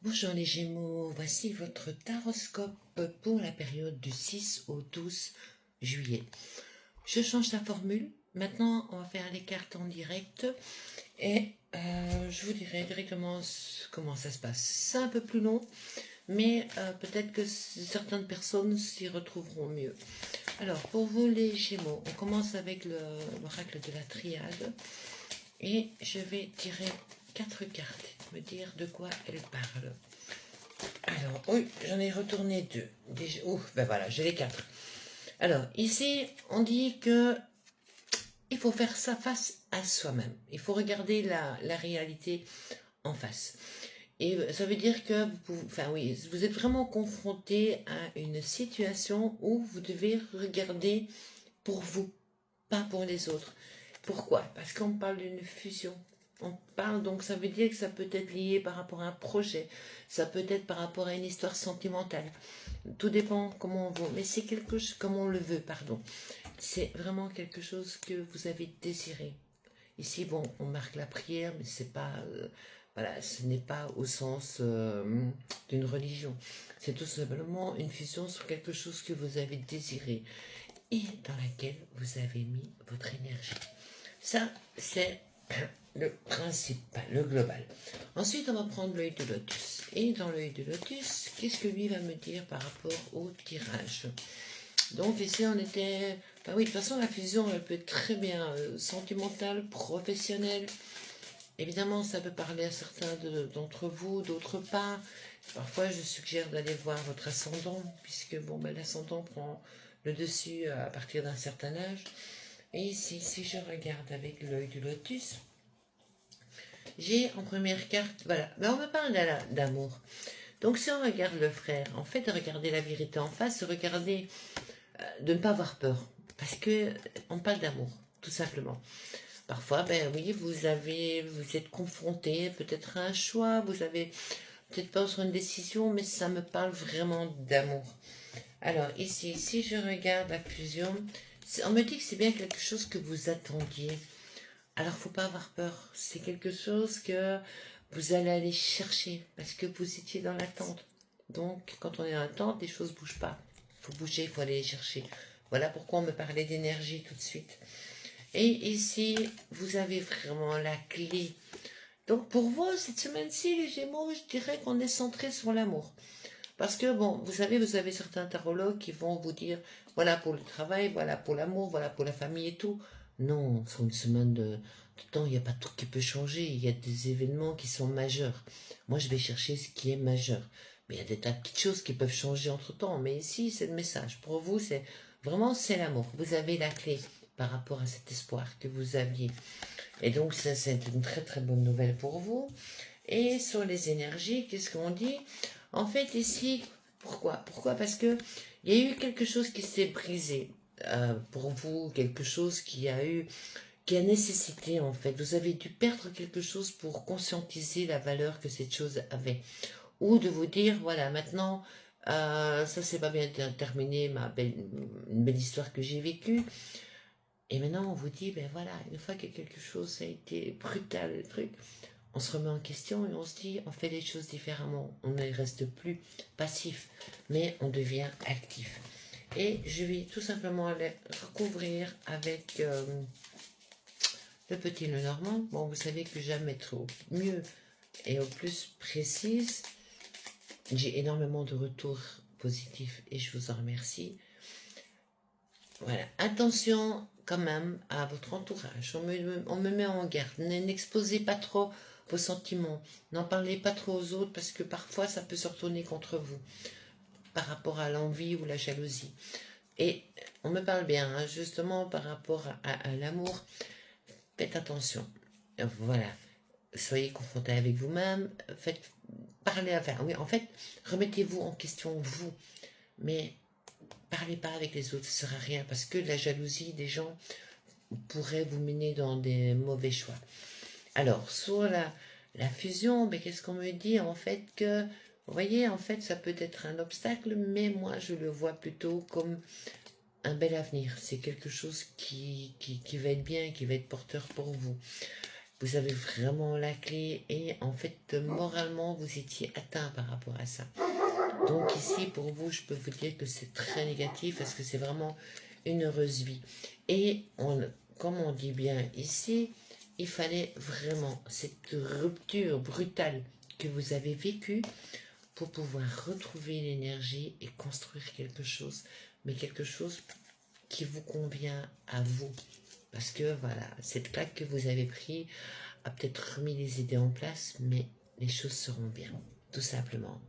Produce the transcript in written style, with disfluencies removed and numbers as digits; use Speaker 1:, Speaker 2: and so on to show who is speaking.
Speaker 1: Bonjour les Gémeaux, voici votre taroscope pour la période du 6 au 12 juillet. Je change la formule. Maintenant, on va faire les cartes en direct et je vous dirai directement comment ça se passe. C'est un peu plus long, mais peut-être que certaines personnes s'y retrouveront mieux. Alors, pour vous les Gémeaux, on commence avec l'oracle de la triade et je vais tirer 4 cartes, me dire de quoi elles parlent. Alors, oui, j'en ai retourné 2. Déjà, ben voilà, j'ai les 4. Alors, ici, on dit que il faut faire ça face à soi-même. Il faut regarder la réalité en face. Et ça veut dire que vous êtes vraiment confronté à une situation où vous devez regarder pour vous, pas pour les autres. Pourquoi? Parce qu'on parle d'une fusion. On parle, donc ça veut dire que ça peut être lié par rapport à un projet, ça peut être par rapport à une histoire sentimentale. Tout dépend comment on veut, mais c'est quelque chose, comme on le veut, pardon. C'est vraiment quelque chose que vous avez désiré. Ici, bon, on marque la prière, mais c'est pas, voilà, ce n'est pas au sens d'une religion. C'est tout simplement une fusion sur quelque chose que vous avez désiré et dans laquelle vous avez mis votre énergie. Ça, c'est le principal, le global. Ensuite, on va prendre l'œil de lotus. Et dans l'œil de lotus, qu'est-ce que lui va me dire par rapport au tirage? Donc ici, on était... Ben oui, de toute façon, la fusion, elle peut être très bien sentimentale, professionnelle. Évidemment, ça peut parler à certains d'entre vous, d'autres pas. Parfois, je suggère d'aller voir votre ascendant, puisque bon, ben, l'ascendant prend le dessus à partir d'un certain âge. Et ici, si je regarde avec l'œil du lotus, j'ai en première carte, voilà, ben on me parle d'amour. Donc si on regarde le frère, en fait, regarder la vérité en face, regarder de ne pas avoir peur, parce que on parle d'amour, tout simplement. Parfois, ben oui, vous êtes confronté peut-être à un choix, vous avez peut-être peur sur une décision, mais ça me parle vraiment d'amour. Alors ici, si je regarde la fusion, on me dit que c'est bien quelque chose que vous attendiez. Alors faut pas avoir peur, c'est quelque chose que vous allez aller chercher parce que vous étiez dans l'attente. Donc quand on est dans l'attente, les choses bougent pas. Il faut bouger, il faut aller les chercher. Voilà pourquoi on me parlait d'énergie tout de suite. Et ici, vous avez vraiment la clé. Donc pour vous, cette semaine-ci, les Gémeaux, je dirais qu'on est centré sur l'amour. Parce que, bon, vous savez, vous avez certains tarologues qui vont vous dire, voilà pour le travail, voilà pour l'amour, voilà pour la famille et tout. Non, sur une semaine de temps, il n'y a pas tout qui peut changer. Il y a des événements qui sont majeurs. Moi, je vais chercher ce qui est majeur. Mais il y a des tas de petites choses qui peuvent changer entre-temps. Mais ici, c'est le message. Pour vous, c'est vraiment, c'est l'amour. Vous avez la clé par rapport à cet espoir que vous aviez. Et donc, ça, c'est une très, très bonne nouvelle pour vous. Et sur les énergies, qu'est-ce qu'on dit? En fait, ici, pourquoi? Parce que il y a eu quelque chose qui s'est brisé pour vous, quelque chose qui a nécessité, en fait. Vous avez dû perdre quelque chose pour conscientiser la valeur que cette chose avait. Ou de vous dire, voilà, maintenant, ça c'est pas bien terminé, une belle histoire que j'ai vécue. Et maintenant, on vous dit, ben voilà, une fois que quelque chose a été brutal, le truc, on se remet en question et on se dit, on fait les choses différemment. On ne reste plus passif, mais on devient actif. Et je vais tout simplement aller recouvrir avec le petit Lenormand. Bon, vous savez que j'aime être au mieux et au plus précise. J'ai énormément de retours positifs et je vous en remercie. Voilà, attention quand même à votre entourage. On me met en garde. N'exposez pas trop vos sentiments. N'en parlez pas trop aux autres parce que parfois ça peut se retourner contre vous par rapport à l'envie ou la jalousie. Et on me parle bien, hein, justement par rapport à l'amour. Faites attention. Voilà. Soyez confronté avec vous-même. Parlez avec. Oui, en fait, remettez-vous en question vous. Mais parlez pas avec les autres, ça ne sert à rien parce que la jalousie des gens pourrait vous mener dans des mauvais choix. Alors, sur la fusion, mais qu'est-ce qu'on me dit en fait que, vous voyez, en fait, ça peut être un obstacle, mais moi, je le vois plutôt comme un bel avenir. C'est quelque chose qui va être bien, qui va être porteur pour vous. vous avez vraiment la clé et en fait, moralement, vous étiez atteint par rapport à ça. Donc ici, pour vous, je peux vous dire que c'est très négatif parce que c'est vraiment une heureuse vie. Et comme on dit bien ici, il fallait vraiment cette rupture brutale que vous avez vécue pour pouvoir retrouver l'énergie et construire quelque chose, mais quelque chose qui vous convient à vous. Parce que voilà, cette claque que vous avez prise a peut-être remis les idées en place, mais les choses seront bien, tout simplement.